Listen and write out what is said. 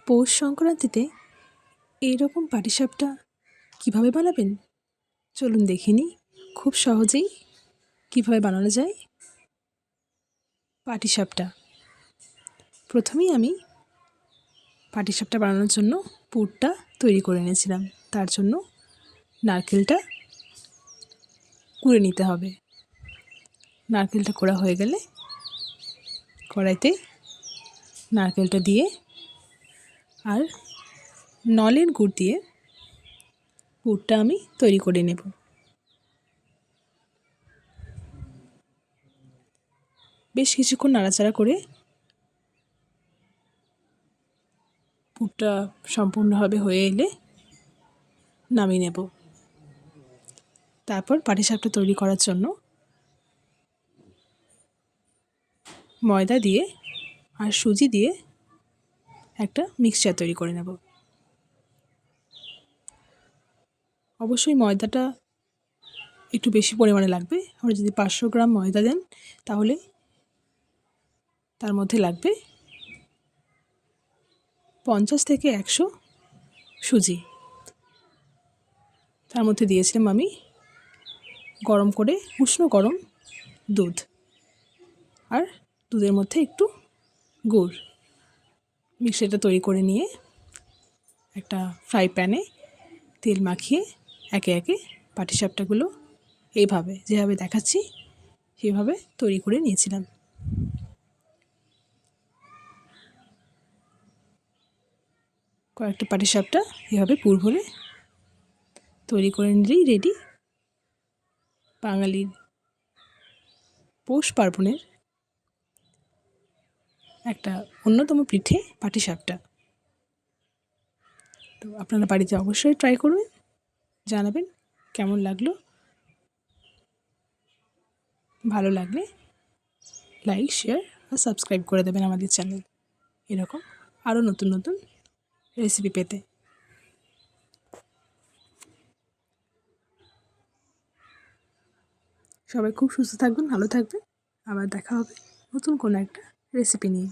পৌষ সংক্রান্তিতে এইরকম পাটিসাপটা কীভাবে বানাবেন চলুন দেখে নিই খুব সহজেই কীভাবে বানানো যায় পাটিসাপটা। প্রথমেই আমি পাটিসাপটা বানানোর জন্য পুরটা তৈরি করে নিয়েছিলাম। তার জন্য নারকেলটা কুড়ে নিতে হবে। নারকেলটা কোড়া হয়ে গেলে কড়াইতে নারকেলটা দিয়ে আর নলেন গুড় দিয়ে পুরটা আমি তৈরি করে নেব। বেশ কিছুক্ষণ নাড়াচাড়া করে পুরটা সম্পূর্ণভাবে হয়ে এলে নামিয়ে নেব। তারপর পাটিসাপটা তৈরি করার জন্য ময়দা দিয়ে আর সুজি দিয়ে একটা মিক্সচার তৈরি করে নেব। অবশ্যই ময়দাটা একটু বেশি পরিমাণে লাগবে। আমরা যদি 500 গ্রাম ময়দা দেন তাহলে তার মধ্যে লাগবে 50 থেকে 100 সুজি। তার মধ্যে দিয়েছিলাম আমি গরম করে উষ্ণ গরম দুধ আর দুধের মধ্যে একটু গুড়। মিক্সচারটা তৈরি করে নিয়ে একটা ফ্রাই প্যানে তেল মাখিয়ে একে একে পাটিসাপটাগুলো এইভাবে যেভাবে দেখাচ্ছি সেভাবে তৈরি করে নিয়েছিলাম। কয়েকটা পাটিসাপটা এভাবে পুর ভরে তৈরি করে নিলেই রেডি বাঙালির পৌষ পার্বণের একটা অন্যতম পিঠে পাটিসাপটা। তো আপনারা বাড়িতে অবশ্যই ট্রাই করবেন, জানাবেন কেমন লাগলো। ভালো লাগলে লাইক, শেয়ার আর সাবস্ক্রাইব করে দেবেন আমাদের চ্যানেল এরকম আরও নতুন নতুন রেসিপি পেতে। সবাই খুব সুস্থ থাকবেন, ভালো থাকবেন। আবার দেখা হবে নতুন কোনো একটা রেসিপি নিয়ে।